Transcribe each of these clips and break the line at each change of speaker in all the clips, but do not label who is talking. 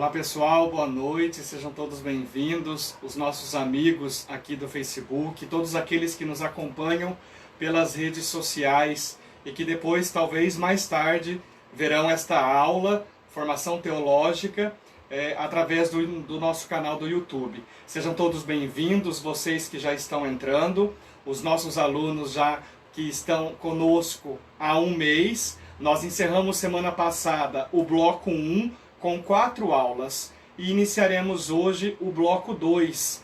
Olá pessoal, boa noite, sejam todos bem-vindos, os nossos amigos aqui do Facebook, todos aqueles que nos acompanham pelas redes sociais e que depois, talvez mais tarde, verão esta aula, formação teológica, através do nosso canal do YouTube. Sejam todos bem-vindos, vocês que já estão entrando, os nossos alunos já que estão conosco há um mês. Nós encerramos semana passada o bloco 1 com 4 aulas e iniciaremos hoje o bloco 2,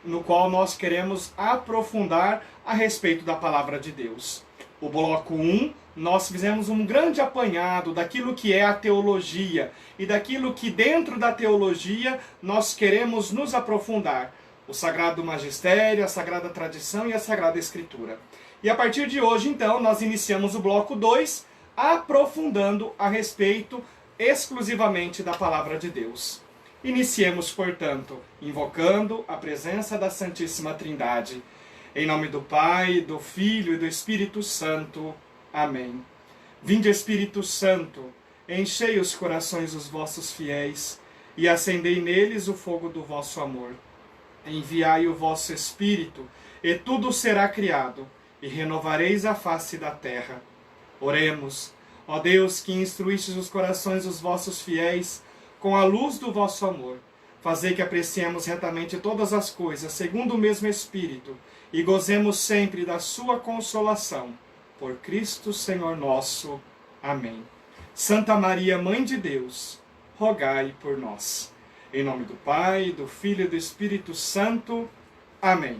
no qual nós queremos aprofundar a respeito da palavra de Deus. O bloco 1, nós fizemos um grande apanhado daquilo que é a teologia e daquilo que dentro da teologia nós queremos nos aprofundar. O Sagrado Magistério, a Sagrada Tradição e a Sagrada Escritura. E a partir de hoje, então, nós iniciamos o bloco 2, aprofundando a respeito exclusivamente da Palavra de Deus. Iniciemos, portanto, invocando a presença da Santíssima Trindade. Em nome do Pai, do Filho e do Espírito Santo. Amém. Vinde, Espírito Santo, enchei os corações dos vossos fiéis e acendei neles o fogo do vosso amor. Enviai o vosso Espírito, e tudo será criado, e renovareis a face da terra. Oremos. Ó Deus, que instruístes os corações dos vossos fiéis com a luz do vosso amor, fazei que apreciemos retamente todas as coisas, segundo o mesmo Espírito, e gozemos sempre da sua consolação. Por Cristo Senhor nosso. Amém. Santa Maria, Mãe de Deus, rogai por nós. Em nome do Pai, do Filho e do Espírito Santo. Amém.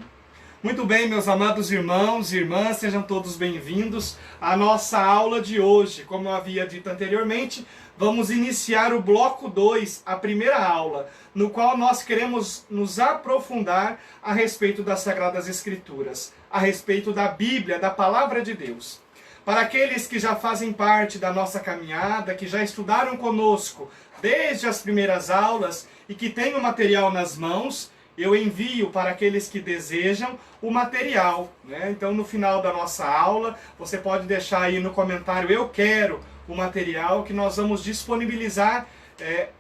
Muito bem, meus amados irmãos e irmãs, sejam todos bem-vindos à nossa aula de hoje. Como eu havia dito anteriormente, vamos iniciar o bloco 2, a primeira aula, no qual nós queremos nos aprofundar a respeito das Sagradas Escrituras, a respeito da Bíblia, da Palavra de Deus. Para aqueles que já fazem parte da nossa caminhada, que já estudaram conosco desde as primeiras aulas e que têm o material nas mãos, eu envio para aqueles que desejam o material. Então, no final da nossa aula, você pode deixar aí no comentário, eu quero o material, que nós vamos disponibilizar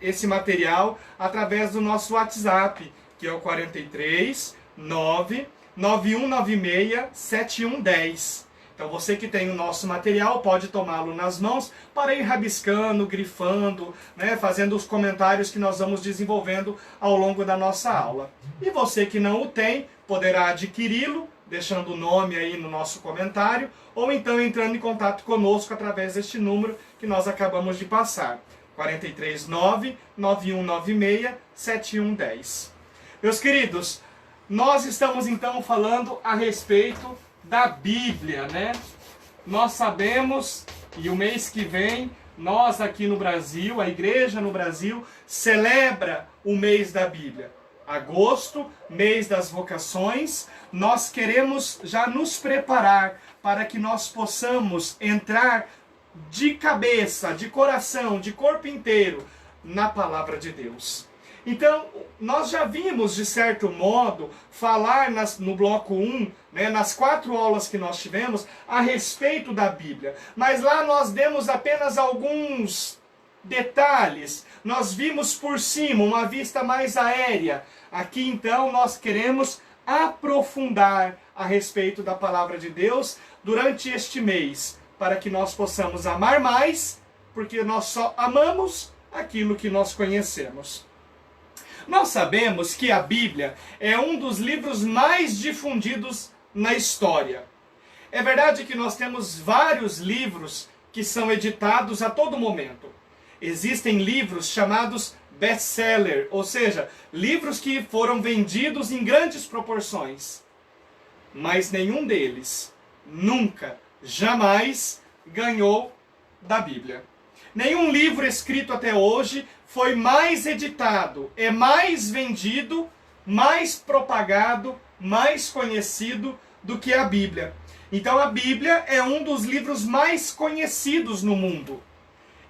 esse material através do nosso WhatsApp, que é o 43 9 9196 7110. Então, você que tem o nosso material pode tomá-lo nas mãos para ir rabiscando, grifando, fazendo os comentários que nós vamos desenvolvendo ao longo da nossa aula. E você que não o tem, poderá adquiri-lo, deixando o nome aí no nosso comentário, ou então entrando em contato conosco através deste número que nós acabamos de passar. 43 9 9196 7110. Meus queridos, nós estamos então falando a respeito da Bíblia, Nós sabemos, e o mês que vem, nós aqui no Brasil, a igreja no Brasil, celebra o mês da Bíblia. Agosto, mês das vocações, nós queremos já nos preparar para que nós possamos entrar de cabeça, de coração, de corpo inteiro na Palavra de Deus. Então, nós já vimos, de certo modo, falar no bloco 1, nas 4 aulas que nós tivemos, a respeito da Bíblia. Mas lá nós demos apenas alguns detalhes. Nós vimos por cima, uma vista mais aérea. Aqui, então, nós queremos aprofundar a respeito da Palavra de Deus durante este mês, para que nós possamos amar mais, porque nós só amamos aquilo que nós conhecemos. Nós sabemos que a Bíblia é um dos livros mais difundidos na história. É verdade que nós temos vários livros que são editados a todo momento. Existem livros chamados best-seller, ou seja, livros que foram vendidos em grandes proporções. Mas nenhum deles nunca, jamais ganhou da Bíblia. Nenhum livro escrito até hoje foi mais editado, é mais vendido, mais propagado, mais conhecido do que a Bíblia. Então a Bíblia é um dos livros mais conhecidos no mundo.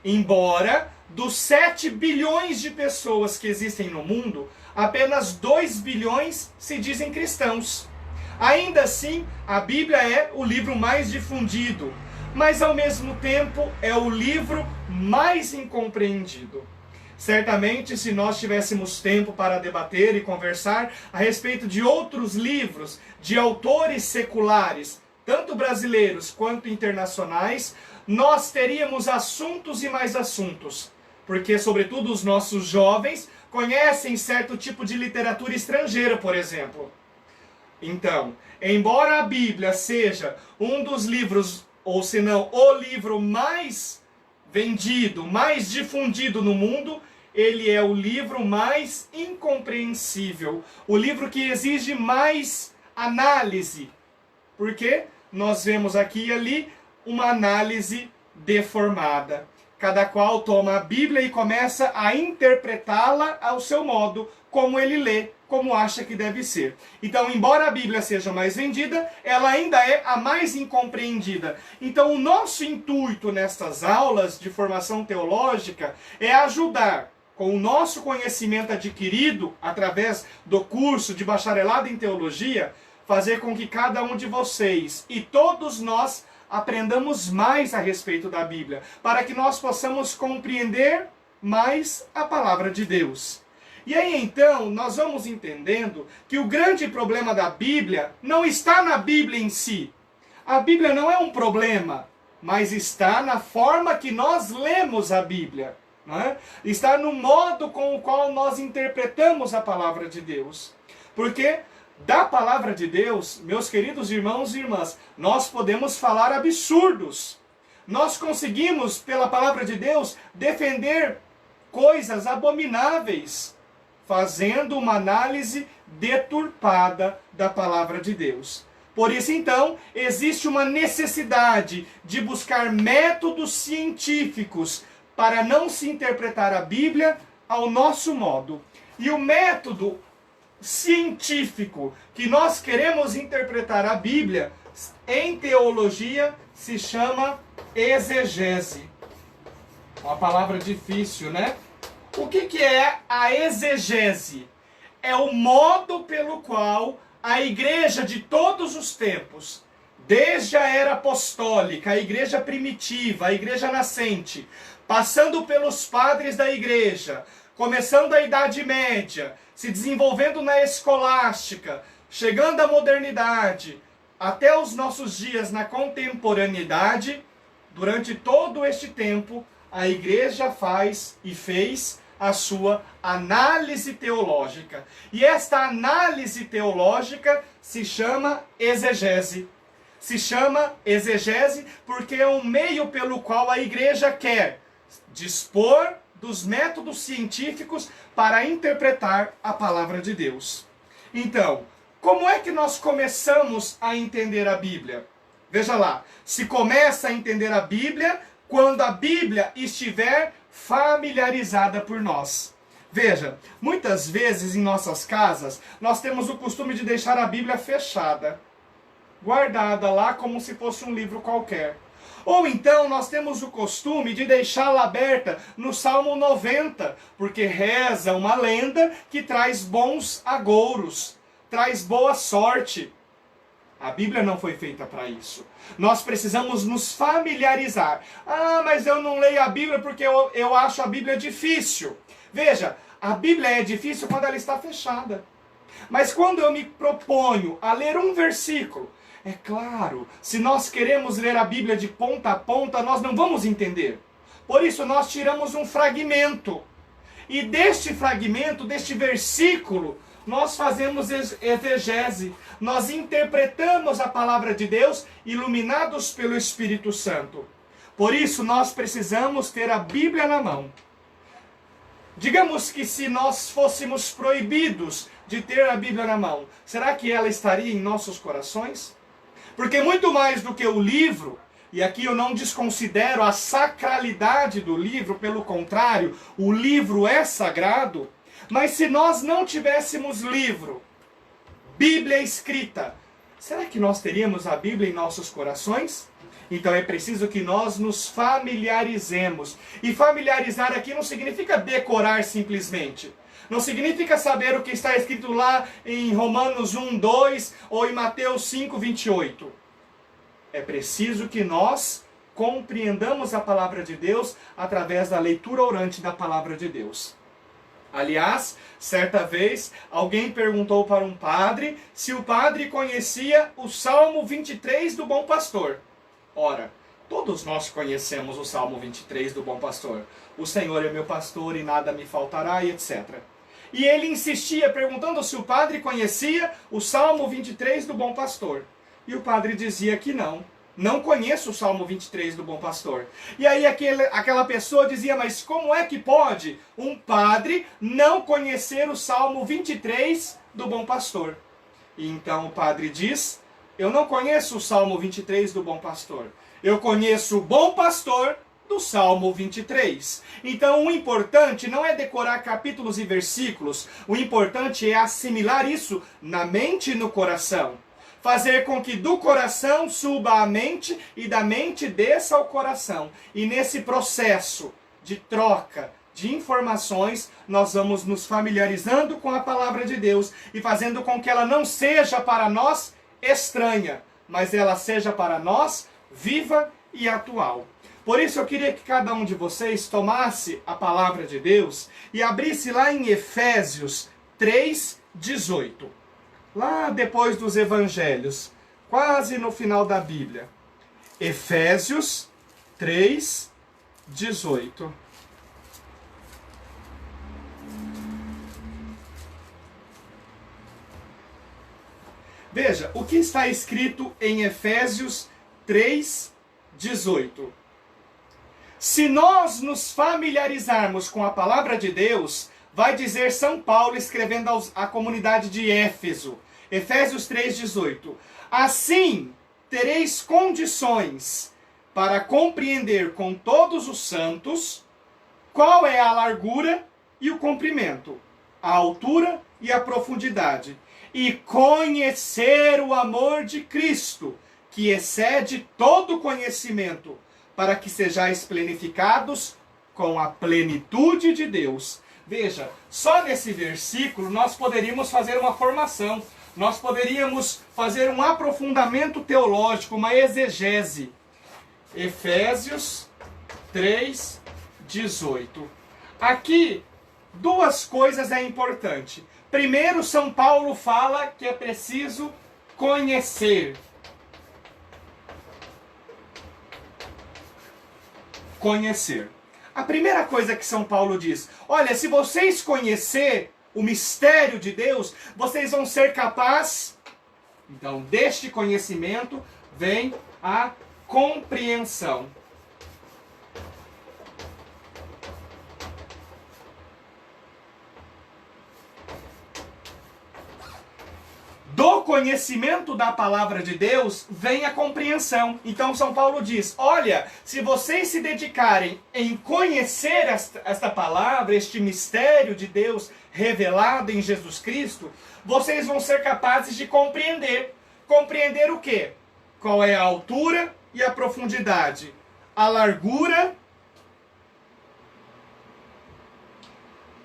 Embora dos 7 bilhões de pessoas que existem no mundo, apenas 2 bilhões se dizem cristãos. Ainda assim, a Bíblia é o livro mais difundido, mas ao mesmo tempo é o livro mais incompreendido. Certamente, se nós tivéssemos tempo para debater e conversar a respeito de outros livros, de autores seculares, tanto brasileiros quanto internacionais, nós teríamos assuntos e mais assuntos. Porque, sobretudo, os nossos jovens conhecem certo tipo de literatura estrangeira, por exemplo. Então, embora a Bíblia seja um dos livros, ou se não, o livro mais vendido, mais difundido no mundo, ele é o livro mais incompreensível, o livro que exige mais análise. Porque nós vemos aqui e ali uma análise deformada. Cada qual toma a Bíblia e começa a interpretá-la ao seu modo, como ele lê, como acha que deve ser. Então, embora a Bíblia seja mais vendida, ela ainda é a mais incompreendida. Então, o nosso intuito nestas aulas de formação teológica é ajudar, com o nosso conhecimento adquirido através do curso de bacharelado em teologia, fazer com que cada um de vocês e todos nós aprendamos mais a respeito da Bíblia, para que nós possamos compreender mais a palavra de Deus. E aí então nós vamos entendendo que o grande problema da Bíblia não está na Bíblia em si. A Bíblia não é um problema, mas está na forma que nós lemos a Bíblia. Não é? Está no modo com o qual nós interpretamos a palavra de Deus. Porque da palavra de Deus, meus queridos irmãos e irmãs, nós podemos falar absurdos. Nós conseguimos, pela palavra de Deus, defender coisas abomináveis, fazendo uma análise deturpada da palavra de Deus. Por isso, então, existe uma necessidade de buscar métodos científicos para não se interpretar a Bíblia ao nosso modo. E o método científico que nós queremos interpretar a Bíblia em teologia se chama exegese. Uma palavra difícil, né? O que é a exegese? É o modo pelo qual a igreja de todos os tempos, desde a era apostólica, a igreja primitiva, a igreja nascente, passando pelos padres da igreja, começando a Idade Média, se desenvolvendo na escolástica, chegando à modernidade, até os nossos dias na contemporaneidade, durante todo este tempo, a igreja faz e fez a sua análise teológica. E esta análise teológica se chama exegese. Se chama exegese porque é um meio pelo qual a igreja quer dispor dos métodos científicos para interpretar a palavra de Deus. Então, como é que nós começamos a entender a Bíblia? Veja lá, se começa a entender a Bíblia quando a Bíblia estiver familiarizada por nós. Veja, muitas vezes em nossas casas, nós temos o costume de deixar a Bíblia fechada, guardada lá como se fosse um livro qualquer. Ou então nós temos o costume de deixá-la aberta no Salmo 90, porque reza uma lenda que traz bons agouros, traz boa sorte. A Bíblia não foi feita para isso. Nós precisamos nos familiarizar. Ah, mas eu não leio a Bíblia porque eu acho a Bíblia difícil. Veja, a Bíblia é difícil quando ela está fechada. Mas quando eu me proponho a ler um versículo, é claro, se nós queremos ler a Bíblia de ponta a ponta, nós não vamos entender. Por isso nós tiramos um fragmento. E deste fragmento, deste versículo, nós fazemos exegese. Nós interpretamos a palavra de Deus, iluminados pelo Espírito Santo. Por isso nós precisamos ter a Bíblia na mão. Digamos que se nós fôssemos proibidos de ter a Bíblia na mão, será que ela estaria em nossos corações? Porque muito mais do que o livro, e aqui eu não desconsidero a sacralidade do livro, pelo contrário, o livro é sagrado, mas se nós não tivéssemos livro, Bíblia escrita, será que nós teríamos a Bíblia em nossos corações? Então é preciso que nós nos familiarizemos. E familiarizar aqui não significa decorar simplesmente. Não significa saber o que está escrito lá em Romanos 1, 2 ou em Mateus 5, 28. É preciso que nós compreendamos a palavra de Deus através da leitura orante da palavra de Deus. Aliás, certa vez, alguém perguntou para um padre se o padre conhecia o Salmo 23 do Bom Pastor. Ora, todos nós conhecemos o Salmo 23 do Bom Pastor. O Senhor é meu pastor e nada me faltará, e etc. E ele insistia, perguntando se o padre conhecia o Salmo 23 do Bom Pastor. E o padre dizia que não conheço o Salmo 23 do Bom Pastor. E aí aquela pessoa dizia, mas como é que pode um padre não conhecer o Salmo 23 do Bom Pastor? E então o padre diz, eu não conheço o Salmo 23 do Bom Pastor. Eu conheço o Bom Pastor do Salmo 23. Então o importante não é decorar capítulos e versículos, o importante é assimilar isso na mente e no coração. Fazer com que do coração suba à mente e da mente desça ao coração. E nesse processo de troca de informações, nós vamos nos familiarizando com a palavra de Deus e fazendo com que ela não seja para nós estranha, mas ela seja para nós viva e atual. Por isso eu queria que cada um de vocês tomasse a palavra de Deus e abrisse lá em Efésios 3:18. Lá depois dos evangelhos, quase no final da Bíblia. Efésios 3:18. Veja, o que está escrito em Efésios 3:18. Se nós nos familiarizarmos com a palavra de Deus, vai dizer São Paulo escrevendo à comunidade de Éfeso, Efésios 3:18. Assim, tereis condições para compreender com todos os santos qual é a largura e o comprimento, a altura e a profundidade, e conhecer o amor de Cristo, que excede todo conhecimento, para que sejais plenificados com a plenitude de Deus. Veja, só nesse versículo nós poderíamos fazer uma formação, nós poderíamos fazer um aprofundamento teológico, uma exegese. Efésios 3:18. Aqui, duas coisas é importante. Primeiro, São Paulo fala que é preciso conhecer. Conhecer. A primeira coisa que São Paulo diz, olha, se vocês conhecer o mistério de Deus, vocês vão ser capazes. Então, deste conhecimento vem a compreensão. Do conhecimento da palavra de Deus vem a compreensão. Então São Paulo diz, olha, se vocês se dedicarem em conhecer esta palavra, este mistério de Deus revelado em Jesus Cristo, vocês vão ser capazes de compreender. Compreender o quê? Qual é a altura e a profundidade? A largura,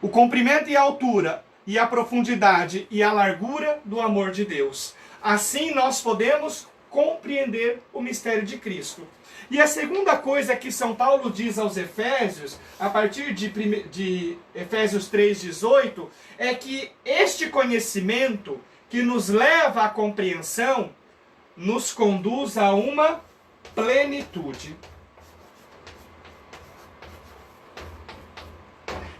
o comprimento e a altura, e a profundidade e a largura do amor de Deus. Assim nós podemos compreender o mistério de Cristo. E a segunda coisa que São Paulo diz aos Efésios, a partir de Efésios 3:18, é que este conhecimento que nos leva à compreensão, nos conduz a uma plenitude.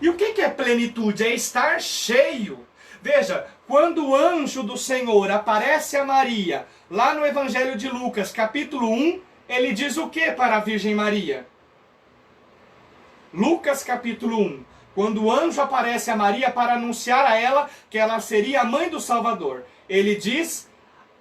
E o que é plenitude? É estar cheio. Veja, quando o anjo do Senhor aparece a Maria, lá no Evangelho de Lucas, capítulo 1, ele diz o que para a Virgem Maria? Lucas, capítulo 1. Quando o anjo aparece a Maria para anunciar a ela que ela seria a mãe do Salvador, ele diz,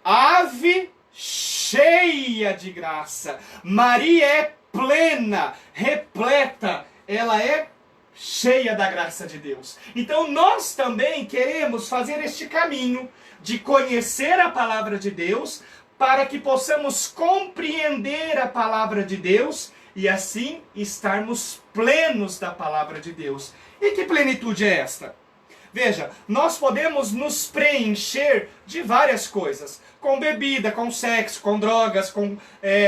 ave cheia de graça. Maria é plena, repleta, ela é cheia da graça de Deus. Então nós também queremos fazer este caminho de conhecer a palavra de Deus para que possamos compreender a palavra de Deus e assim estarmos plenos da palavra de Deus. E que plenitude é esta? Veja, nós podemos nos preencher de várias coisas. Com bebida, com sexo, com drogas, com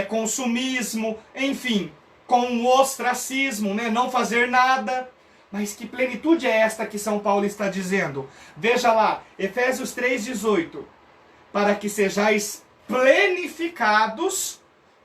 consumismo, enfim, com o ostracismo, né? Não fazer nada. Mas que plenitude é esta que São Paulo está dizendo? Veja lá, Efésios 3,18. Para que sejais plenificados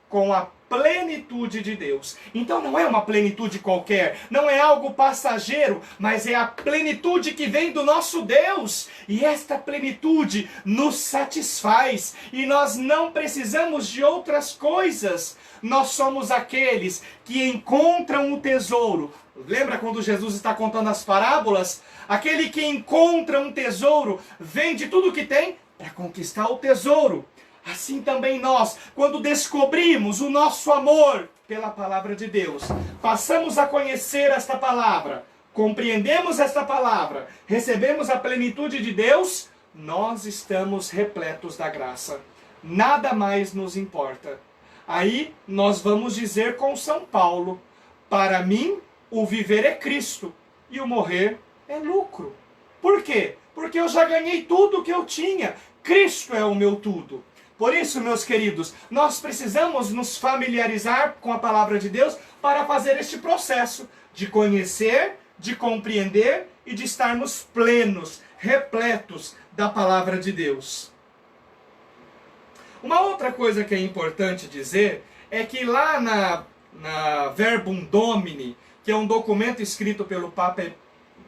com a plenitude de Deus. Então não é uma plenitude qualquer, não é algo passageiro, mas é a plenitude que vem do nosso Deus. E esta plenitude nos satisfaz e nós não precisamos de outras coisas. Nós somos aqueles que encontram o tesouro. Lembra quando Jesus está contando as parábolas? Aquele que encontra um tesouro, vende tudo o que tem para conquistar o tesouro. Assim também nós, quando descobrimos o nosso amor pela palavra de Deus, passamos a conhecer esta palavra, compreendemos esta palavra, recebemos a plenitude de Deus, nós estamos repletos da graça. Nada mais nos importa. Aí nós vamos dizer com São Paulo: para mim o viver é Cristo e o morrer é lucro. Por quê? Porque eu já ganhei tudo o que eu tinha. Cristo é o meu tudo. Por isso, meus queridos, nós precisamos nos familiarizar com a palavra de Deus para fazer este processo de conhecer, de compreender e de estarmos plenos, repletos da palavra de Deus. Uma outra coisa que é importante dizer é que lá na Verbum Domini, que é um documento escrito pelo Papa,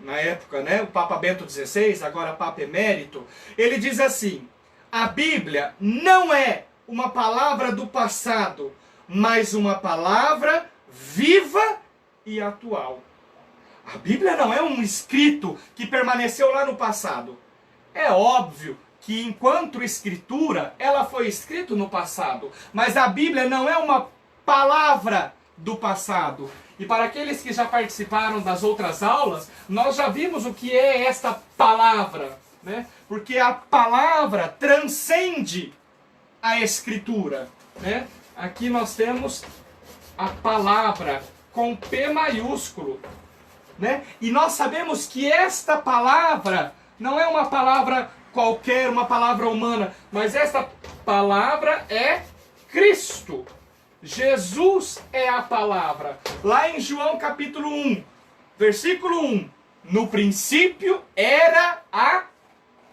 na época, né, o Papa Bento XVI, agora Papa Emérito, ele diz assim: a Bíblia não é uma palavra do passado, mas uma palavra viva e atual. A Bíblia não é um escrito que permaneceu lá no passado. É óbvio que enquanto escritura, ela foi escrita no passado, mas a Bíblia não é uma palavra do passado. E para aqueles que já participaram das outras aulas, nós já vimos o que é esta palavra, né? Porque a palavra transcende a escritura, né? Aqui nós temos a palavra com P maiúsculo, né? E nós sabemos que esta palavra não é uma palavra qualquer, uma palavra humana, mas esta palavra é Cristo. Jesus é a palavra. Lá em João capítulo 1, versículo 1, no princípio era a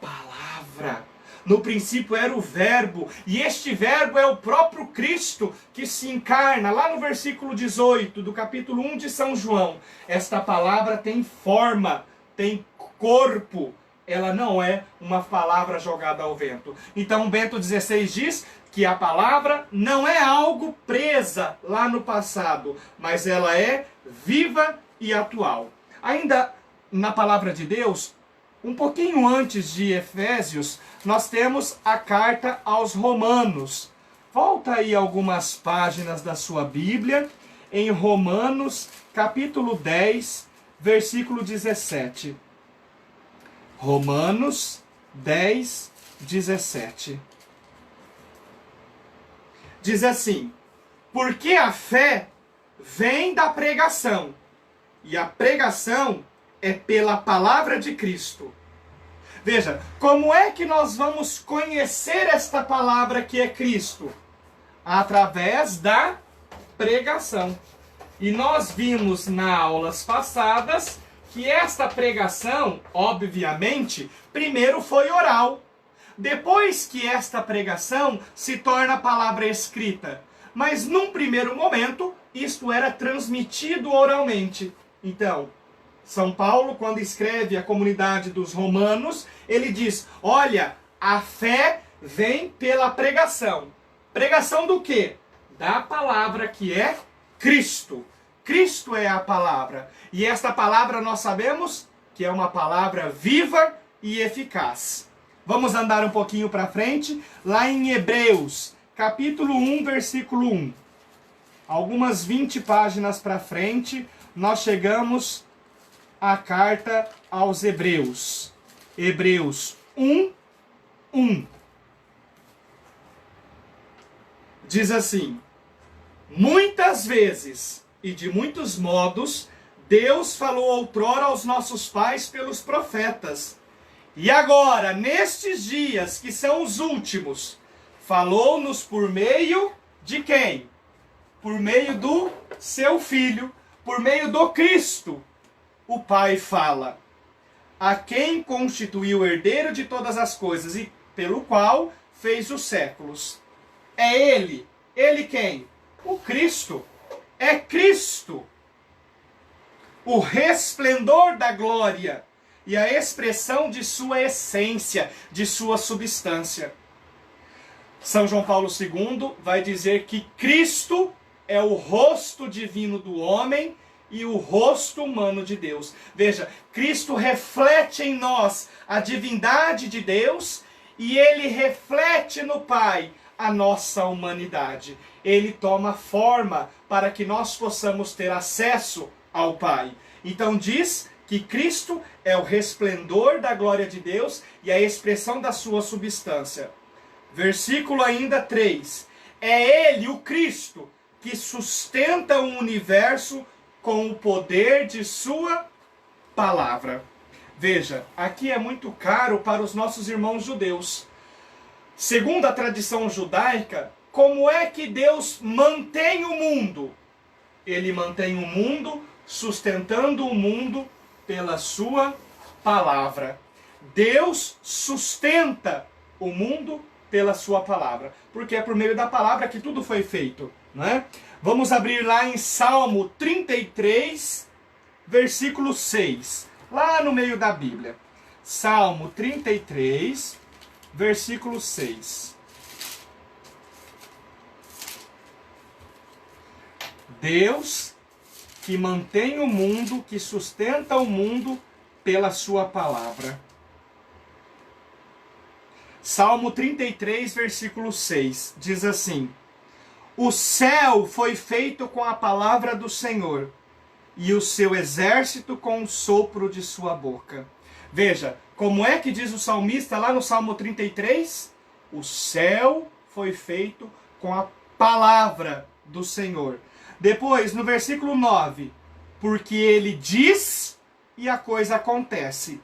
palavra. No princípio era o verbo, e este verbo é o próprio Cristo que se encarna. Lá no versículo 18 do capítulo 1 de São João, esta palavra tem forma, tem corpo. Ela não é uma palavra jogada ao vento. Então Bento XVI diz que a palavra não é algo presa lá no passado, mas ela é viva e atual. Ainda na palavra de Deus, um pouquinho antes de Efésios, nós temos a carta aos Romanos. Volta aí algumas páginas da sua Bíblia, em Romanos, capítulo 10, versículo 17. Romanos 10, 17. Diz assim: porque a fé vem da pregação, e a pregação é pela palavra de Cristo. Veja, como é que nós vamos conhecer esta palavra que é Cristo? Através da pregação. E nós vimos nas aulas passadas que esta pregação, obviamente, primeiro foi oral. Depois que esta pregação se torna palavra escrita. Mas num primeiro momento, isto era transmitido oralmente. Então, São Paulo, quando escreve a comunidade dos romanos, ele diz: olha, a fé vem pela pregação. Pregação do quê? Da palavra que é Cristo. Cristo é a palavra. E esta palavra nós sabemos que é uma palavra viva e eficaz. Vamos andar um pouquinho para frente, lá em Hebreus, capítulo 1, versículo 1. Algumas 20 páginas para frente, nós chegamos à carta aos Hebreus. Hebreus 1, 1. Diz assim: muitas vezes e de muitos modos, Deus falou outrora aos nossos pais pelos profetas. E agora, nestes dias que são os últimos, falou-nos por meio de quem? Por meio do seu Filho, por meio do Cristo. O Pai fala, a quem constituiu herdeiro de todas as coisas e pelo qual fez os séculos. É Ele. Ele quem? O Cristo. É Cristo. O resplendor da glória e a expressão de sua essência, de sua substância. São João Paulo II vai dizer que Cristo é o rosto divino do homem e o rosto humano de Deus. Veja, Cristo reflete em nós a divindade de Deus e ele reflete no Pai a nossa humanidade. Ele toma forma para que nós possamos ter acesso ao Pai. Então diz que Cristo é o resplendor da glória de Deus e a expressão da sua substância. Versículo ainda 3. É Ele, o Cristo, que sustenta o universo com o poder de sua palavra. Veja, aqui é muito caro para os nossos irmãos judeus. Segundo a tradição judaica, como é que Deus mantém o mundo? Ele mantém o mundo sustentando o mundo pela sua palavra. Deus sustenta o mundo pela sua palavra, porque é por meio da palavra que tudo foi feito, não é? Vamos abrir lá em Salmo 33, versículo 6, lá no meio da Bíblia. Salmo 33, versículo 6. Deus que mantém o mundo, que sustenta o mundo pela sua palavra. Salmo 33, versículo 6, diz assim: o céu foi feito com a palavra do Senhor, e o seu exército com o sopro de sua boca. Veja, como é que diz o salmista lá no Salmo 33? O céu foi feito com a palavra do Senhor. Depois, no versículo 9, porque ele diz e a coisa acontece.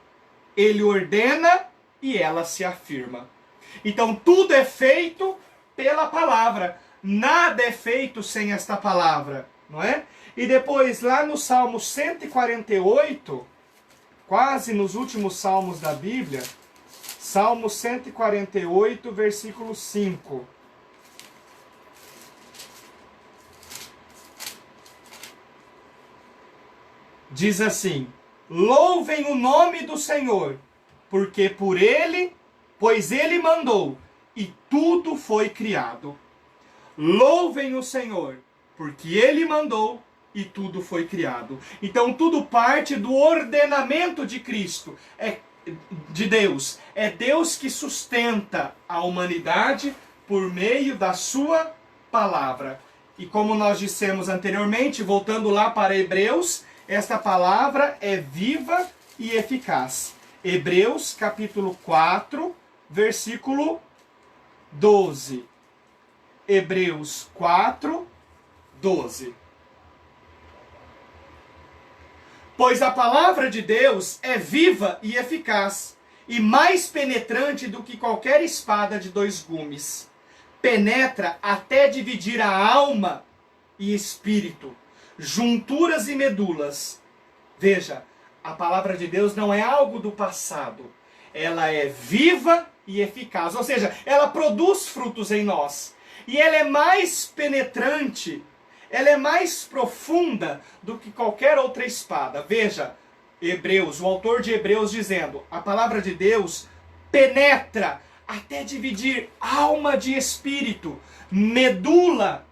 Ele ordena e ela se afirma. Então, tudo é feito pela palavra. Nada é feito sem esta palavra, não é? E depois, lá no Salmo 148, quase nos últimos salmos da Bíblia, Salmo 148, versículo 5. Diz assim: louvem o nome do Senhor, porque pois ele mandou, e tudo foi criado. Louvem o Senhor, porque ele mandou, e tudo foi criado. Então tudo parte do ordenamento de Cristo, de Deus. É Deus que sustenta a humanidade por meio da sua palavra. E como nós dissemos anteriormente, voltando lá para Hebreus, esta palavra é viva e eficaz. Hebreus capítulo 4, versículo 12. Hebreus 4, 12. Pois a palavra de Deus é viva e eficaz, e mais penetrante do que qualquer espada de dois gumes. Penetra até dividir a alma e espírito, junturas e medulas. Veja, a palavra de Deus não é algo do passado. Ela é viva e eficaz, ou seja, ela produz frutos em nós. E ela é mais penetrante, ela é mais profunda do que qualquer outra espada. Veja, Hebreus, o autor de Hebreus dizendo, a palavra de Deus penetra até dividir alma de espírito, medula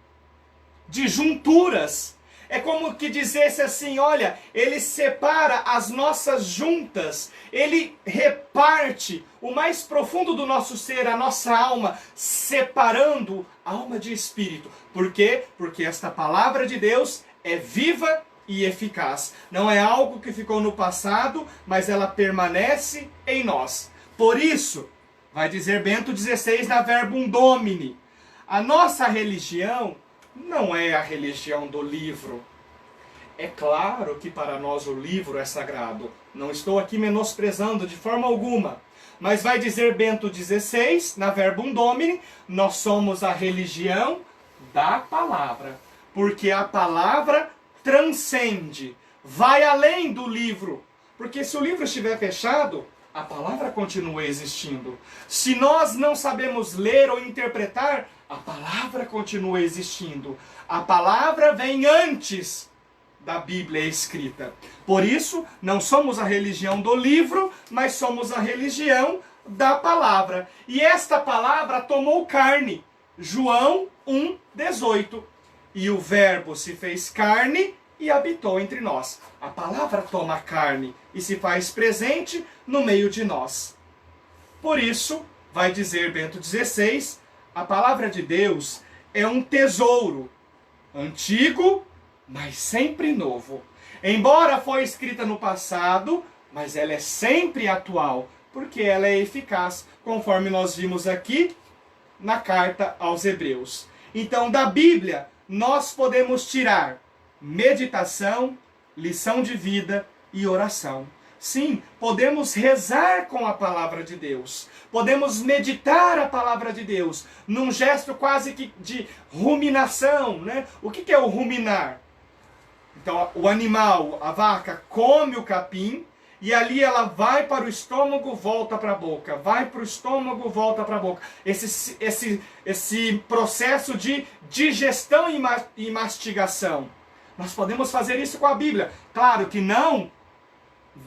de junturas. É como que dissesse assim, olha, ele separa as nossas juntas, ele reparte o mais profundo do nosso ser, a nossa alma, separando alma de espírito. Por quê? Porque esta palavra de Deus é viva e eficaz. Não é algo que ficou no passado, mas ela permanece em nós. Por isso, vai dizer Bento XVI na Verbum Domini, a nossa religião não é a religião do livro. É claro que para nós o livro é sagrado. Não estou aqui menosprezando de forma alguma. Mas vai dizer Bento XVI, na Verbum Domini, nós somos a religião da palavra. Porque a palavra transcende, vai além do livro. Porque se o livro estiver fechado, a palavra continua existindo. Se nós não sabemos ler ou interpretar, a palavra continua existindo. A palavra vem antes da Bíblia escrita. Por isso, não somos a religião do livro, mas somos a religião da palavra. E esta palavra tomou carne. João 1,18. E o Verbo se fez carne e habitou entre nós. A palavra toma carne e se faz presente no meio de nós. Por isso, vai dizer Bento XVI, a palavra de Deus é um tesouro antigo, mas sempre novo. Embora foi escrita no passado, mas ela é sempre atual, porque ela é eficaz, conforme nós vimos aqui na carta aos Hebreus. Então, da Bíblia, nós podemos tirar meditação, lição de vida e oração. Sim, podemos rezar com a palavra de Deus. Podemos meditar a palavra de Deus num gesto quase que de ruminação, né? O que é o ruminar? Então, o animal, a vaca, come o capim e ali ela vai para o estômago, volta para a boca. Vai para o estômago, volta para a boca. Esse processo de digestão e mastigação. Nós podemos fazer isso com a Bíblia. Claro que não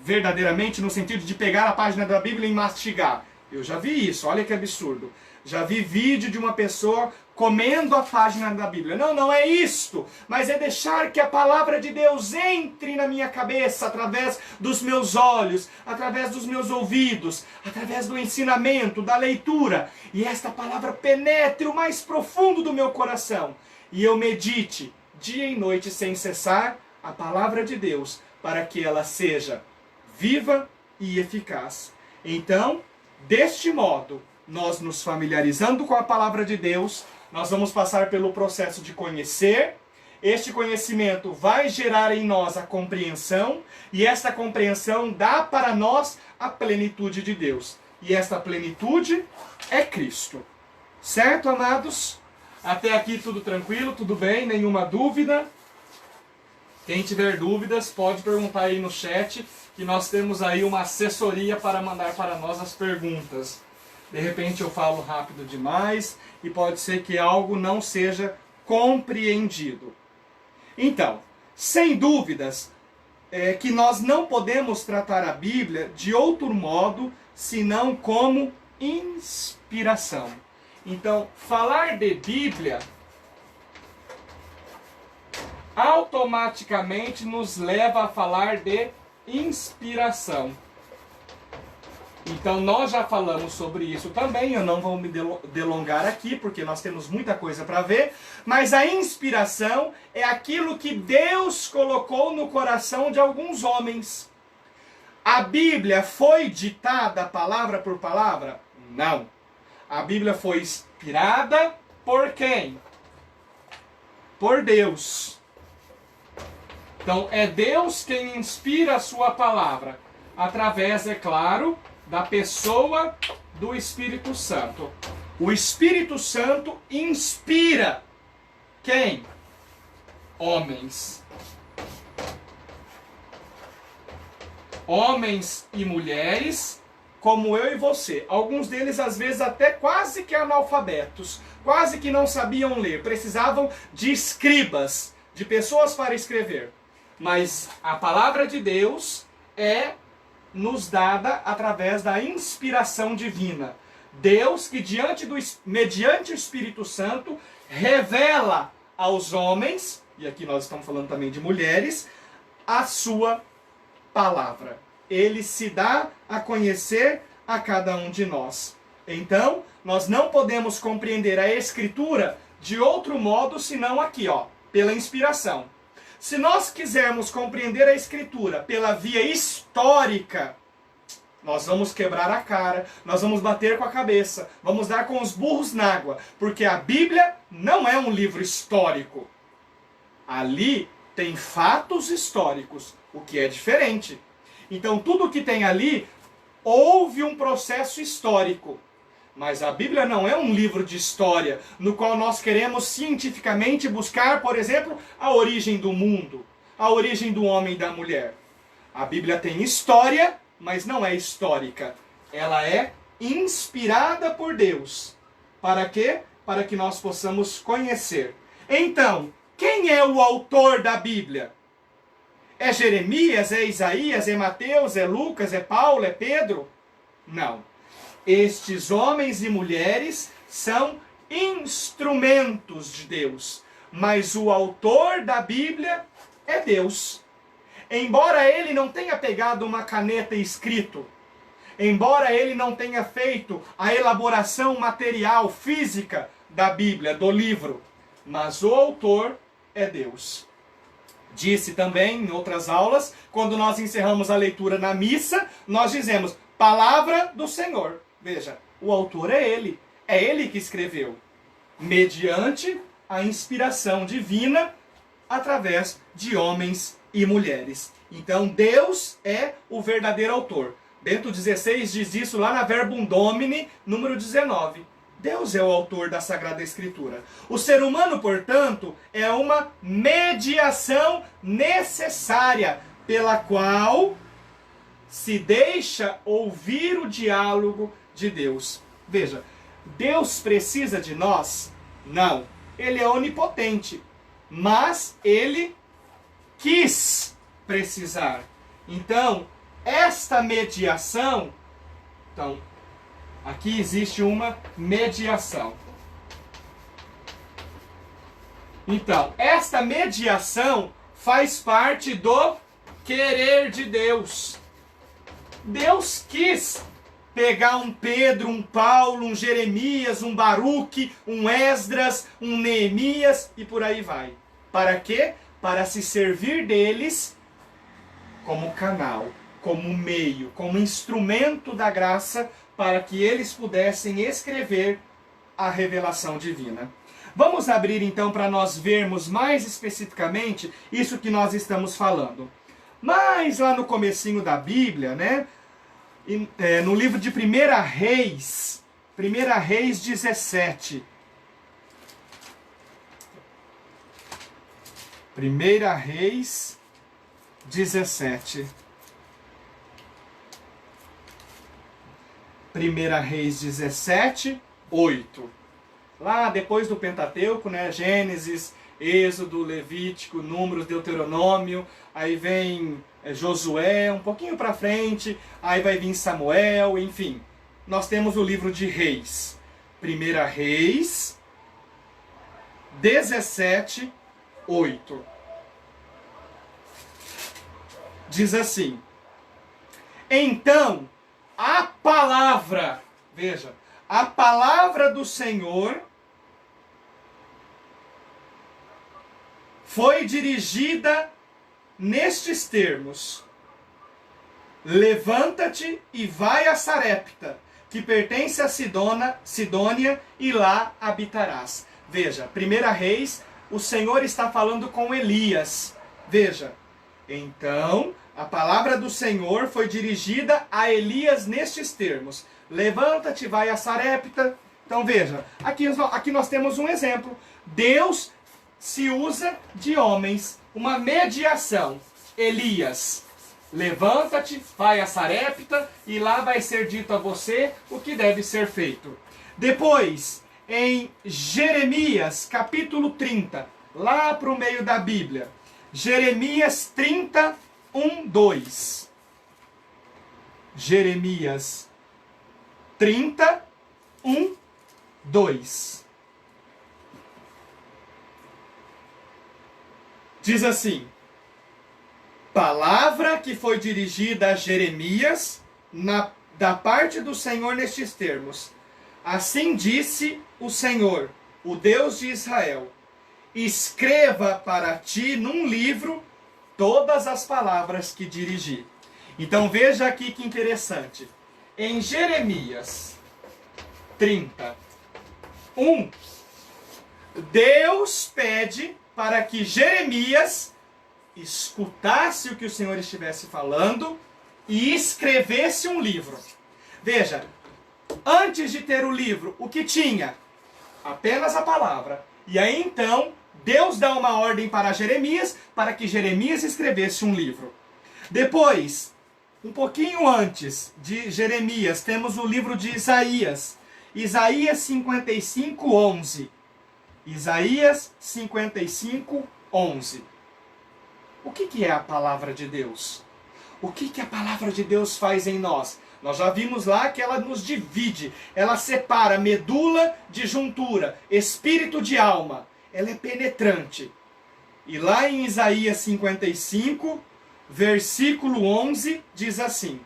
verdadeiramente no sentido de pegar a página da Bíblia e mastigar. Eu já vi isso, olha que absurdo. Já vi vídeo de uma pessoa comendo a página da Bíblia. Não, não é isto. Mas é deixar que a palavra de Deus entre na minha cabeça através dos meus olhos, através dos meus ouvidos, através do ensinamento, da leitura. E esta palavra penetre o mais profundo do meu coração. E eu medite dia e noite sem cessar a palavra de Deus, para que ela seja viva e eficaz. Então, deste modo, nós nos familiarizando com a palavra de Deus, nós vamos passar pelo processo de conhecer. Este conhecimento vai gerar em nós a compreensão, e esta compreensão dá para nós a plenitude de Deus. E esta plenitude é Cristo. Certo, amados? Até aqui tudo tranquilo, tudo bem, nenhuma dúvida? Quem tiver dúvidas pode perguntar aí no chat, que nós temos aí uma assessoria para mandar para nós as perguntas. De repente eu falo rápido demais e pode ser que algo não seja compreendido. Então, sem dúvidas, que nós não podemos tratar a Bíblia de outro modo senão como inspiração. Então, falar de Bíblia automaticamente nos leva a falar de inspiração. Então, nós já falamos sobre isso também, eu não vou me delongar aqui, porque nós temos muita coisa para ver, mas a inspiração é aquilo que Deus colocou no coração de alguns homens. A Bíblia foi ditada palavra por palavra? Não. A Bíblia foi inspirada por quem? Por Deus. Então, é Deus quem inspira a sua palavra, através, é claro, da pessoa do Espírito Santo. O Espírito Santo inspira quem? Homens. Homens e mulheres, como eu e você. Alguns deles, às vezes, até quase que analfabetos, quase que não sabiam ler, precisavam de escribas, de pessoas para escrever. Mas a palavra de Deus é nos dada através da inspiração divina. Deus que mediante o Espírito Santo revela aos homens, e aqui nós estamos falando também de mulheres, a sua palavra. Ele se dá a conhecer a cada um de nós. Então, nós não podemos compreender a Escritura de outro modo senão aqui, pela inspiração. Se nós quisermos compreender a Escritura pela via histórica, nós vamos quebrar a cara, nós vamos bater com a cabeça, vamos dar com os burros na água, porque a Bíblia não é um livro histórico. Ali tem fatos históricos, o que é diferente. Então tudo que tem ali, houve um processo histórico. Mas a Bíblia não é um livro de história, no qual nós queremos cientificamente buscar, por exemplo, a origem do mundo, a origem do homem e da mulher. A Bíblia tem história, mas não é histórica. Ela é inspirada por Deus. Para quê? Para que nós possamos conhecer. Então, quem é o autor da Bíblia? É Jeremias, é Isaías, é Mateus, é Lucas, é Paulo, é Pedro? Não. Estes homens e mulheres são instrumentos de Deus, mas o autor da Bíblia é Deus. Embora ele não tenha pegado uma caneta e escrito, embora ele não tenha feito a elaboração material, física da Bíblia, do livro, mas o autor é Deus. Disse também em outras aulas, quando nós encerramos a leitura na missa, nós dizemos, palavra do Senhor. Veja, o autor é ele que escreveu, mediante a inspiração divina, através de homens e mulheres. Então Deus é o verdadeiro autor. Bento XVI diz isso lá na Verbum Domini, número 19. Deus é o autor da Sagrada Escritura. O ser humano, portanto, é uma mediação necessária pela qual se deixa ouvir o diálogo de Deus. Veja, Deus precisa de nós? Não. Ele é onipotente. Mas ele quis precisar. Então, esta mediação... Então, aqui existe uma mediação. Então, esta mediação faz parte do querer de Deus. Deus quis pegar um Pedro, um Paulo, um Jeremias, um Baruque, um Esdras, um Neemias e por aí vai. Para quê? Para se servir deles como canal, como meio, como instrumento da graça para que eles pudessem escrever a revelação divina. Vamos abrir então para nós vermos mais especificamente isso que nós estamos falando. Mas lá no comecinho da Bíblia, né? No livro de 1 Reis 17. 1 Reis 17. 1 Reis 17, 8. Lá depois do Pentateuco, né? Gênesis, Êxodo, Levítico, Números, Deuteronômio, aí vem Josué, um pouquinho para frente, aí vai vir Samuel, enfim. Nós temos o livro de Reis. 1 Reis 17, 8. Diz assim: então, a palavra, veja, a palavra do Senhor foi dirigida nestes termos: levanta-te e vai a Sarepta, que pertence a Sidônia, e lá habitarás. Veja, 1 Reis, o Senhor está falando com Elias. Veja, então a palavra do Senhor foi dirigida a Elias nestes termos: levanta-te, vai a Sarepta. Então veja, aqui nós temos um exemplo. Deus se usa de homens, uma mediação. Elias, levanta-te, vai a Sarepta, e lá vai ser dito a você o que deve ser feito. Depois, em Jeremias, capítulo 30, lá para o meio da Bíblia. Jeremias 30, 1, 2. Jeremias 30, 1, 2. Diz assim: palavra que foi dirigida a Jeremias da parte do Senhor nestes termos: assim disse o Senhor, o Deus de Israel: escreva para ti num livro todas as palavras que dirigi. Então veja aqui que interessante. Em Jeremias 30, 1, Deus pede para que Jeremias escutasse o que o Senhor estivesse falando e escrevesse um livro. Veja, antes de ter o livro, o que tinha? Apenas a palavra. E aí então, Deus dá uma ordem para Jeremias, para que Jeremias escrevesse um livro. Depois, um pouquinho antes de Jeremias, temos o livro de Isaías. Isaías 55, 11. Isaías 55, 11. O que é a palavra de Deus? O que a palavra de Deus faz em nós? Nós já vimos lá que ela nos divide, ela separa medula de juntura, espírito de alma. Ela é penetrante. E lá em Isaías 55, versículo 11, diz assim: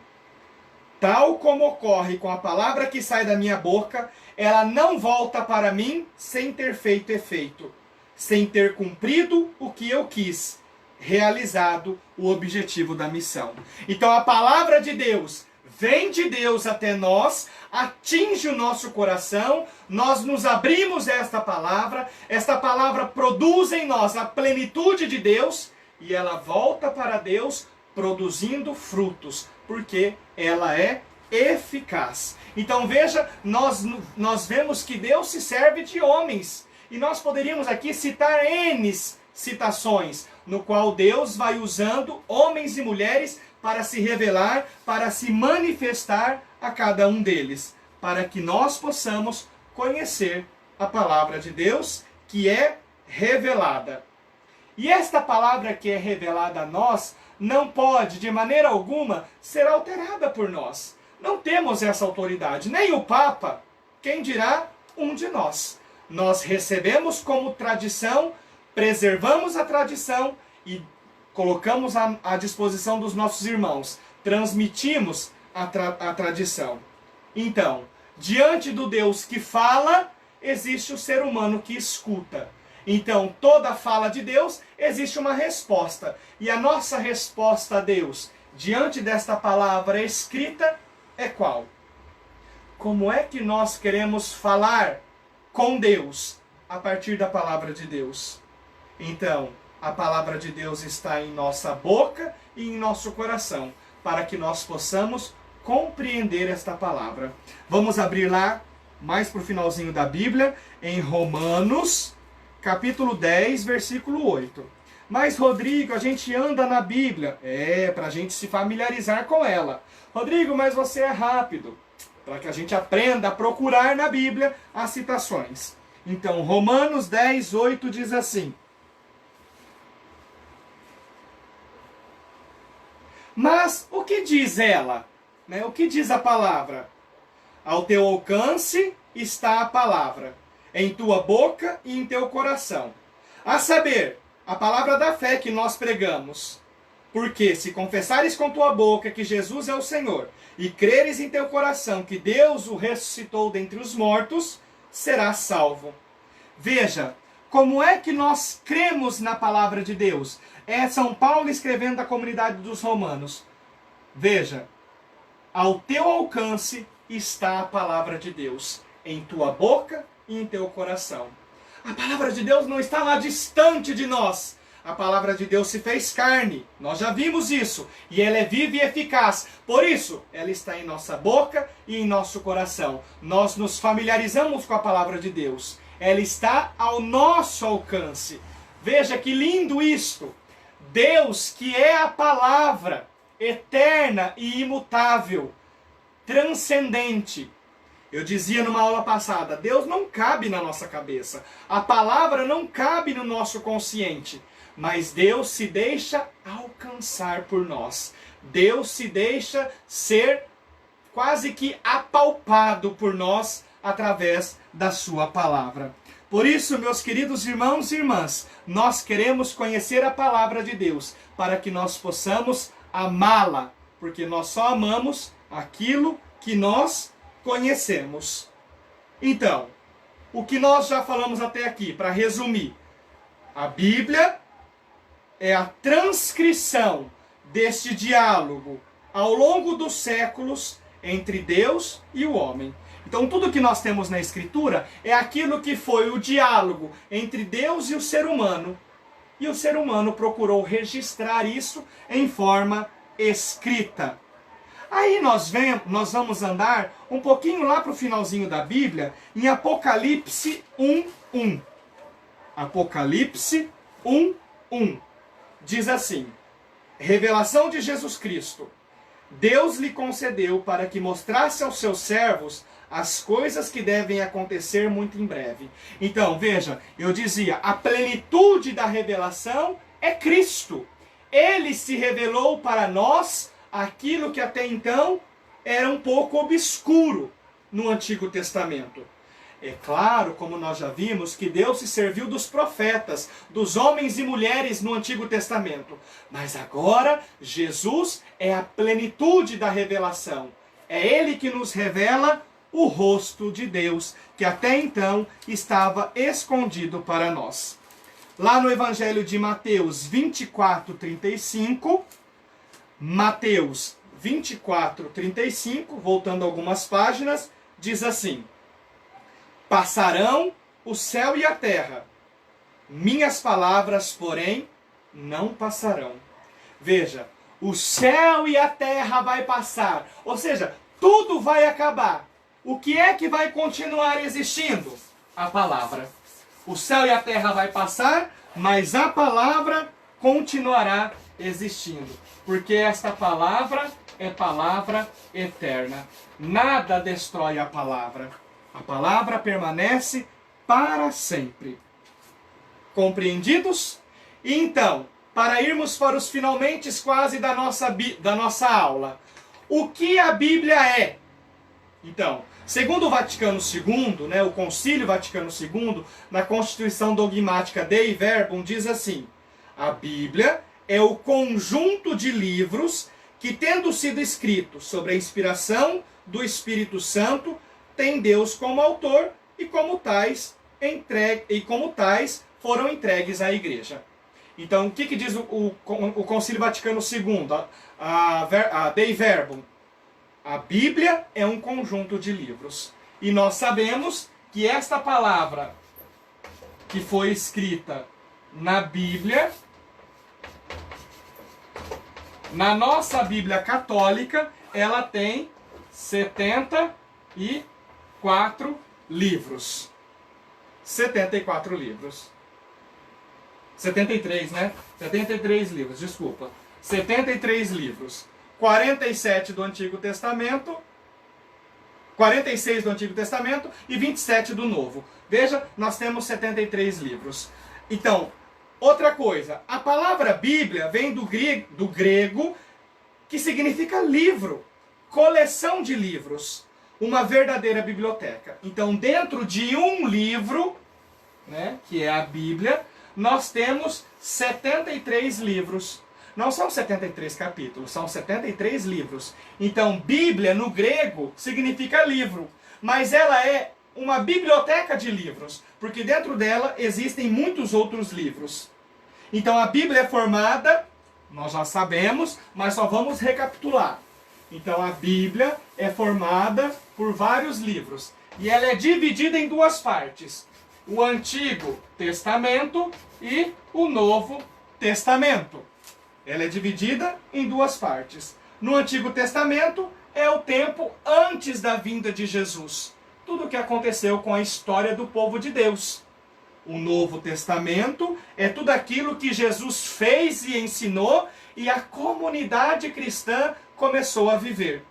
tal como ocorre com a palavra que sai da minha boca, ela não volta para mim sem ter feito efeito, sem ter cumprido o que eu quis, realizado o objetivo da missão. Então a palavra de Deus vem de Deus até nós, atinge o nosso coração, nós nos abrimos a esta palavra produz em nós a plenitude de Deus, e ela volta para Deus produzindo frutos, porque ela é eficaz. Então veja, nós vemos que Deus se serve de homens, e nós poderíamos aqui citar N citações, no qual Deus vai usando homens e mulheres para se revelar, para se manifestar a cada um deles, para que nós possamos conhecer a palavra de Deus que é revelada. E esta palavra que é revelada a nós não pode, de maneira alguma, ser alterada por nós. Não temos essa autoridade, nem o Papa, quem dirá um de nós. Nós recebemos como tradição, preservamos a tradição e colocamos à disposição dos nossos irmãos. Transmitimos a tradição. Então, diante do Deus que fala, existe o ser humano que escuta. Então, toda fala de Deus, existe uma resposta. E a nossa resposta a Deus, diante desta palavra escrita, é qual? Como é que nós queremos falar com Deus a partir da palavra de Deus? Então, a palavra de Deus está em nossa boca e em nosso coração, para que nós possamos compreender esta palavra. Vamos abrir lá, mais para o finalzinho da Bíblia, em Romanos, capítulo 10, versículo 8. Mas, Rodrigo, a gente anda na Bíblia. Para a gente se familiarizar com ela. Rodrigo, mas você é rápido. Para que a gente aprenda a procurar na Bíblia as citações. Então, Romanos 10, 8 diz assim: mas o que diz ela? O que diz a palavra? Ao teu alcance está a palavra, em tua boca e em teu coração. A saber, a palavra da fé que nós pregamos. Porque se confessares com tua boca que Jesus é o Senhor, e creres em teu coração que Deus o ressuscitou dentre os mortos, serás salvo. Veja, como é que nós cremos na palavra de Deus? É São Paulo escrevendo à comunidade dos romanos. Veja, ao teu alcance está a palavra de Deus, em tua boca e em teu coração. A palavra de Deus não está lá distante de nós. A palavra de Deus se fez carne. Nós já vimos isso. E ela é viva e eficaz. Por isso, ela está em nossa boca e em nosso coração. Nós nos familiarizamos com a palavra de Deus. Ela está ao nosso alcance. Veja que lindo isto. Deus, que é a palavra eterna e imutável, transcendente. Eu dizia numa aula passada, Deus não cabe na nossa cabeça. A palavra não cabe no nosso consciente. Mas Deus se deixa alcançar por nós. Deus se deixa ser quase que apalpado por nós através da sua palavra. Por isso, meus queridos irmãos e irmãs, nós queremos conhecer a palavra de Deus para que nós possamos amá-la, porque nós só amamos aquilo que nós conhecemos. Então, o que nós já falamos até aqui, para resumir, a Bíblia é a transcrição deste diálogo ao longo dos séculos entre Deus e o homem. Então tudo que nós temos na Escritura é aquilo que foi o diálogo entre Deus e o ser humano. e o ser humano procurou registrar isso em forma escrita. Aí nós vamos andar um pouquinho lá para o finalzinho da Bíblia, em Apocalipse 1:1. Apocalipse 1:1. Diz assim: revelação de Jesus Cristo. Deus lhe concedeu para que mostrasse aos seus servos as coisas que devem acontecer muito em breve. Então, veja, eu dizia, a plenitude da revelação é Cristo. Ele se revelou para nós aquilo que até então era um pouco obscuro no Antigo Testamento. É claro, como nós já vimos, que Deus se serviu dos profetas, dos homens e mulheres no Antigo Testamento. Mas agora, Jesus é a plenitude da revelação. É Ele que nos revela o rosto de Deus, que até então estava escondido para nós. Lá no Evangelho de Mateus 24:35, Mateus 24:35, voltando algumas páginas, diz assim: passarão o céu e a terra, minhas palavras, porém, não passarão. Veja, o céu e a terra vai passar, ou seja, tudo vai acabar. O que é que vai continuar existindo? A palavra. O céu e a terra vai passar, mas a palavra continuará existindo. Porque esta palavra é palavra eterna. Nada destrói a palavra. A palavra permanece para sempre. Compreendidos? E então, para irmos para os finalmente quase da nossa aula. O que a Bíblia é? Então, segundo o Vaticano II, o Concílio Vaticano II, na Constituição Dogmática Dei Verbum, diz assim: a Bíblia é o conjunto de livros que, tendo sido escritos sobre a inspiração do Espírito Santo, tem Deus como autor e como tais foram entregues à Igreja. Então, o que diz o Concílio Vaticano II, a Dei Verbum? A Bíblia é um conjunto de livros. E nós sabemos que esta palavra que foi escrita na Bíblia, na nossa Bíblia católica, ela tem 74 livros. 74 livros. 73, né? 73 livros, desculpa. 73 livros. 47 do Antigo Testamento, 46 do Antigo Testamento e 27 do Novo. Veja, nós temos 73 livros. Então, outra coisa, a palavra Bíblia vem do grego, que significa livro, coleção de livros, uma verdadeira biblioteca. Então, dentro de um livro, que é a Bíblia, nós temos 73 livros. Não são 73 capítulos, são 73 livros. Então, Bíblia, no grego, significa livro. Mas ela é uma biblioteca de livros, porque dentro dela existem muitos outros livros. Então, a Bíblia é formada, nós já sabemos, mas só vamos recapitular. Então, a Bíblia é formada por vários livros. E ela é dividida em duas partes: o Antigo Testamento e o Novo Testamento. Ela é dividida em duas partes. No Antigo Testamento é o tempo antes da vinda de Jesus. Tudo o que aconteceu com a história do povo de Deus. O Novo Testamento é tudo aquilo que Jesus fez e ensinou e a comunidade cristã começou a viver.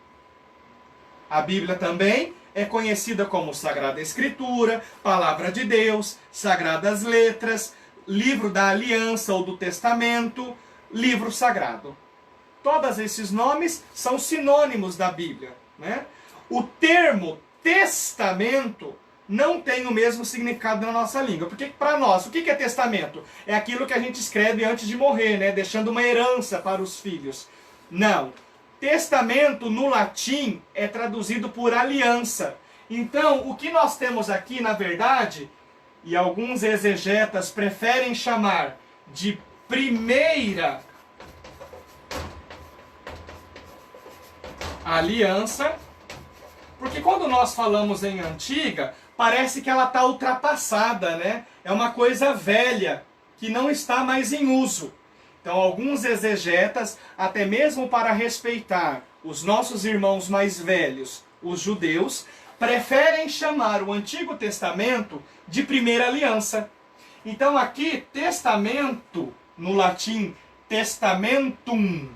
A Bíblia também é conhecida como Sagrada Escritura, Palavra de Deus, Sagradas Letras, Livro da Aliança ou do Testamento, Livro Sagrado. Todos esses nomes são sinônimos da Bíblia. O termo testamento não tem o mesmo significado na nossa língua. Porque para nós, o que é testamento? É aquilo que a gente escreve antes de morrer, deixando uma herança para os filhos. Não. Testamento no latim é traduzido por aliança. Então, o que nós temos aqui, na verdade, e alguns exegetas preferem chamar de primeira aliança, porque quando nós falamos em antiga, parece que ela está ultrapassada, É uma coisa velha que não está mais em uso. Então, alguns exegetas, até mesmo para respeitar os nossos irmãos mais velhos, os judeus, preferem chamar o Antigo Testamento de Primeira Aliança. Então, aqui, testamento, no latim, testamentum,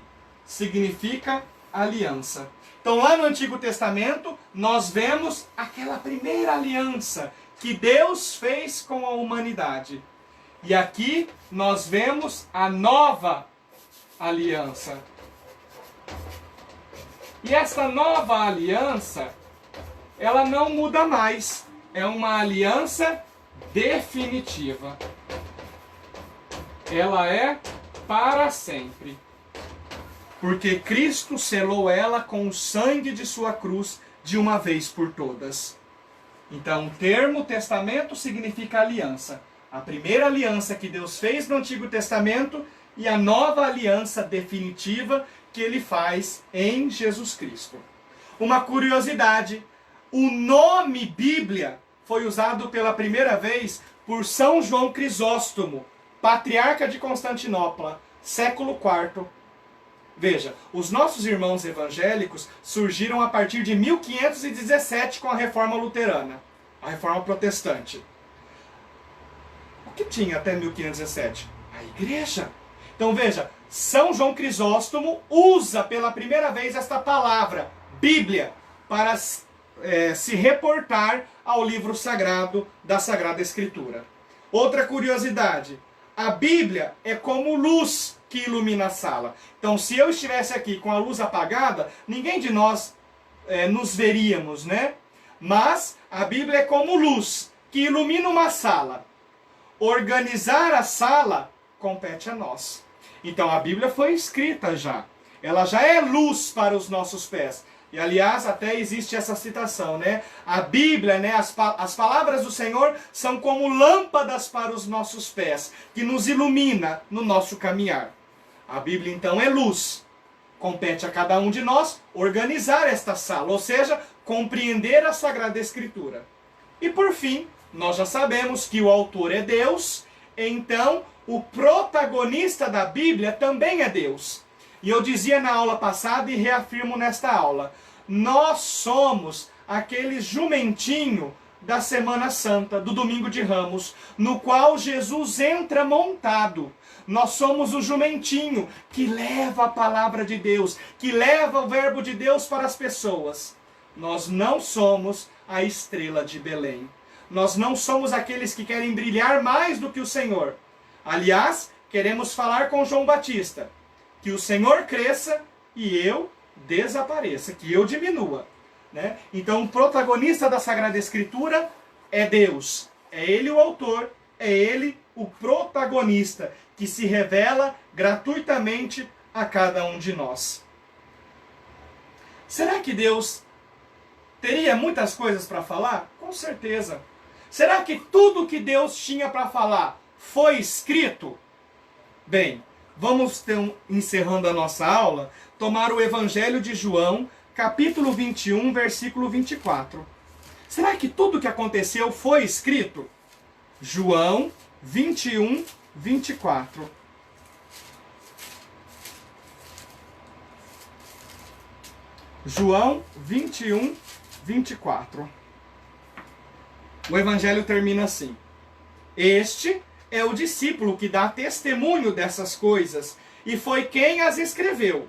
significa aliança. Então, lá no Antigo Testamento, nós vemos aquela primeira aliança que Deus fez com a humanidade. E aqui nós vemos a nova aliança. E essa nova aliança, ela não muda mais. É uma aliança definitiva. Ela é para sempre. Porque Cristo selou ela com o sangue de sua cruz de uma vez por todas. Então, o termo testamento significa aliança. A primeira aliança que Deus fez no Antigo Testamento e a nova aliança definitiva que Ele faz em Jesus Cristo. Uma curiosidade, o nome Bíblia foi usado pela primeira vez por São João Crisóstomo, patriarca de Constantinopla, século IV. Veja, os nossos irmãos evangélicos surgiram a partir de 1517 com a Reforma Luterana, a Reforma Protestante. O que tinha até 1517? A Igreja. Então veja, São João Crisóstomo usa pela primeira vez esta palavra, Bíblia, para se reportar ao livro sagrado da Sagrada Escritura. Outra curiosidade, a Bíblia é como luz que ilumina a sala. Então, se eu estivesse aqui com a luz apagada, ninguém de nós nos veríamos, né? Mas a Bíblia é como luz que ilumina uma sala. Organizar a sala compete a nós. Então, a Bíblia foi escrita já. Ela já é luz para os nossos pés. E, aliás, até existe essa citação, né? A Bíblia, né? As palavras do Senhor são como lâmpadas para os nossos pés, que nos ilumina no nosso caminhar. A Bíblia, então, é luz. Compete a cada um de nós organizar esta sala, ou seja, compreender a Sagrada Escritura. E, por fim, nós já sabemos que o autor é Deus, então o protagonista da Bíblia também é Deus. E eu dizia na aula passada e reafirmo nesta aula, nós somos aquele jumentinho da Semana Santa, do Domingo de Ramos, no qual Jesus entra montado. Nós somos o jumentinho que leva a palavra de Deus, que leva o verbo de Deus para as pessoas. Nós não somos a estrela de Belém. Nós não somos aqueles que querem brilhar mais do que o Senhor. Aliás, queremos falar com João Batista, que o Senhor cresça e eu desapareça, que eu diminua. Né? Então, o protagonista da Sagrada Escritura é Deus. É Ele o autor, é Ele o protagonista, que se revela gratuitamente a cada um de nós. Será que Deus teria muitas coisas para falar? Com certeza. Será que tudo que Deus tinha para falar foi escrito? Bem, vamos, então, encerrando a nossa aula, tomar o Evangelho de João, capítulo 21, versículo 24. Será que tudo o que aconteceu foi escrito? João 21, 24. João 21, 24. O Evangelho termina assim. Este é o discípulo que dá testemunho dessas coisas, e foi quem as escreveu.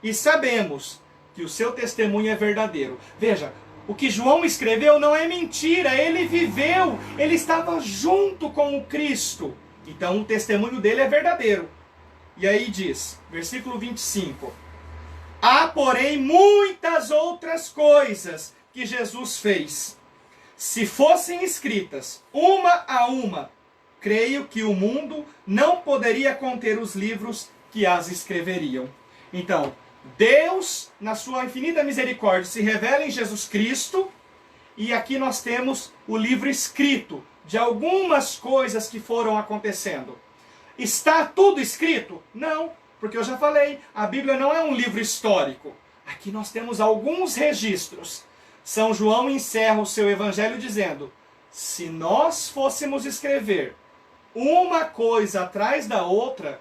E sabemos que o seu testemunho é verdadeiro. Veja, o que João escreveu não é mentira, ele viveu, ele estava junto com o Cristo. Então o testemunho dele é verdadeiro. E aí diz, versículo 25. Há, porém, muitas outras coisas que Jesus fez. Se fossem escritas, uma a uma, creio que o mundo não poderia conter os livros que as escreveriam. Então, Deus, na sua infinita misericórdia, se revela em Jesus Cristo, e aqui nós temos o livro escrito de algumas coisas que foram acontecendo. Está tudo escrito? Não, porque eu já falei, a Bíblia não é um livro histórico. Aqui nós temos alguns registros. São João encerra o seu evangelho dizendo, se nós fôssemos escrever uma coisa atrás da outra,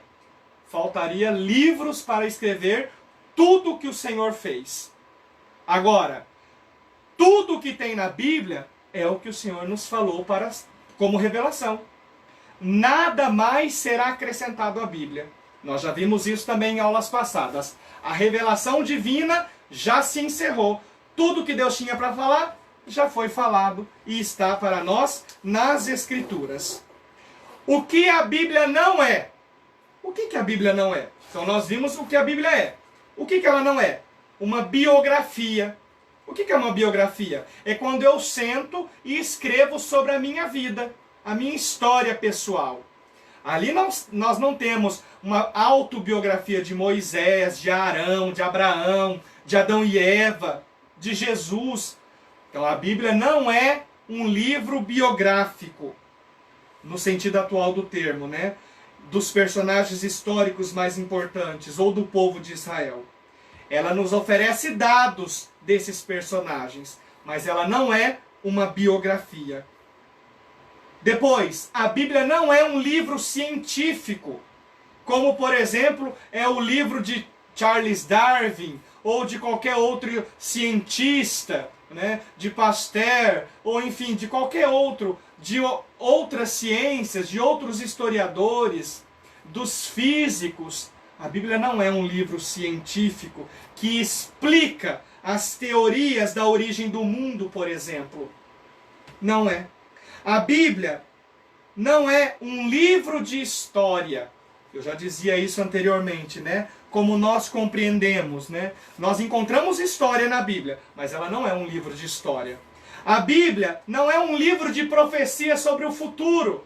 faltaria livros para escrever tudo o que o Senhor fez. Agora, tudo que tem na Bíblia é o que o Senhor nos falou como revelação. Nada mais será acrescentado à Bíblia. Nós já vimos isso também em aulas passadas. A revelação divina já se encerrou. Tudo que Deus tinha para falar já foi falado e está para nós nas Escrituras. O que a Bíblia não é? O que a Bíblia não é? Então nós vimos o que a Bíblia é. O que ela não é? Uma biografia. O que é uma biografia? É quando eu sento e escrevo sobre a minha vida, a minha história pessoal. Ali nós não temos uma autobiografia de Moisés, de Arão, de Abraão, de Adão e Eva, de Jesus. Então a Bíblia não é um livro biográfico, no sentido atual do termo, né? Dos personagens históricos mais importantes, ou do povo de Israel. Ela nos oferece dados desses personagens, mas ela não é uma biografia. Depois, a Bíblia não é um livro científico, como, por exemplo, é o livro de Charles Darwin, ou de qualquer outro cientista, né, de Pasteur, ou enfim, de qualquer outro, de outras ciências, de outros historiadores, dos físicos. A Bíblia não é um livro científico que explica as teorias da origem do mundo, por exemplo. Não é. A Bíblia não é um livro de história. Eu já dizia isso anteriormente, né? Como nós compreendemos, né? Nós encontramos história na Bíblia, mas ela não é um livro de história. A Bíblia não é um livro de profecia sobre o futuro.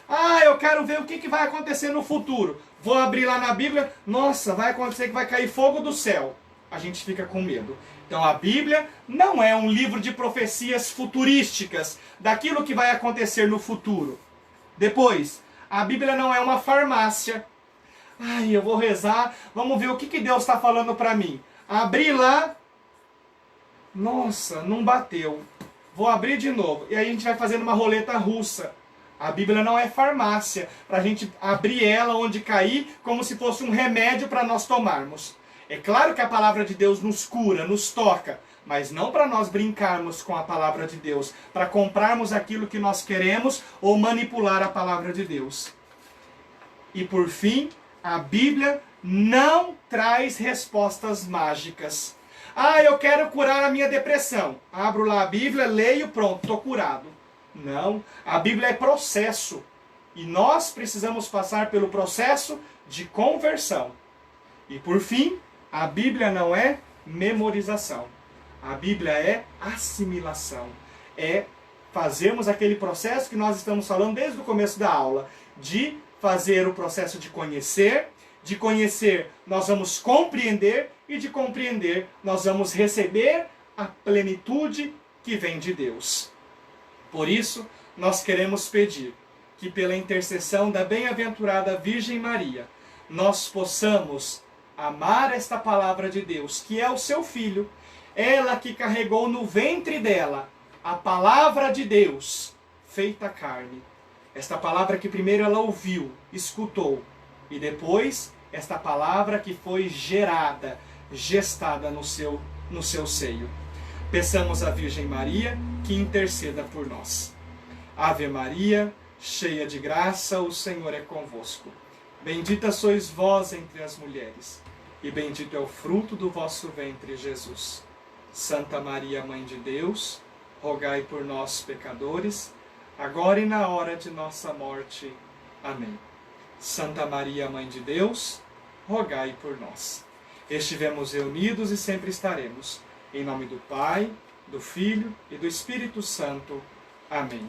Ah, eu quero ver o que vai acontecer no futuro. Vou abrir lá na Bíblia, nossa, vai acontecer que vai cair fogo do céu. A gente fica com medo. Então a Bíblia não é um livro de profecias futurísticas, daquilo que vai acontecer no futuro. Depois, a Bíblia não é uma farmácia. Ai, eu vou rezar, vamos ver o que Deus está falando para mim. Abri lá, nossa, não bateu. Vou abrir de novo. E aí a gente vai fazendo uma roleta russa. A Bíblia não é farmácia, para a gente abrir ela onde cair, como se fosse um remédio para nós tomarmos. É claro que a palavra de Deus nos cura, nos toca, mas não para nós brincarmos com a palavra de Deus, para comprarmos aquilo que nós queremos ou manipular a palavra de Deus. E por fim, a Bíblia não traz respostas mágicas. Ah, eu quero curar a minha depressão. Abro lá a Bíblia, leio, pronto, estou curado. Não, a Bíblia é processo. E nós precisamos passar pelo processo de conversão. E por fim, a Bíblia não é memorização. A Bíblia é assimilação. É fazermos aquele processo que nós estamos falando desde o começo da aula. De fazer o processo de conhecer nós vamos compreender, e de compreender nós vamos receber a plenitude que vem de Deus. Por isso, nós queremos pedir que pela intercessão da bem-aventurada Virgem Maria, nós possamos amar esta palavra de Deus, que é o seu Filho, ela que carregou no ventre dela a palavra de Deus, feita carne. Esta palavra que primeiro ela ouviu, escutou, e depois esta palavra que foi gerada, gestada no seu seio. Peçamos à Virgem Maria que interceda por nós. Ave Maria, cheia de graça, o Senhor é convosco. Bendita sois vós entre as mulheres, e bendito é o fruto do vosso ventre, Jesus. Santa Maria, Mãe de Deus, rogai por nós, pecadores, agora e na hora de nossa morte. Amém. Santa Maria, Mãe de Deus, rogai por nós. Estivemos reunidos e sempre estaremos. Em nome do Pai, do Filho e do Espírito Santo. Amém.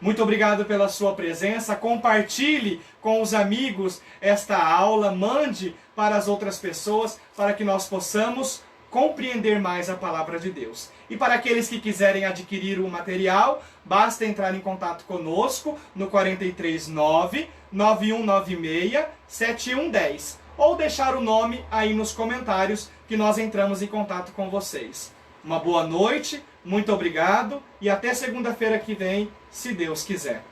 Muito obrigado pela sua presença. Compartilhe com os amigos esta aula. Mande para as outras pessoas para que nós possamos compreender mais a palavra de Deus. E para aqueles que quiserem adquirir o material, basta entrar em contato conosco no 439 9196 7110 ou deixar o nome aí nos comentários que nós entramos em contato com vocês. Uma boa noite, muito obrigado e até segunda-feira que vem, se Deus quiser.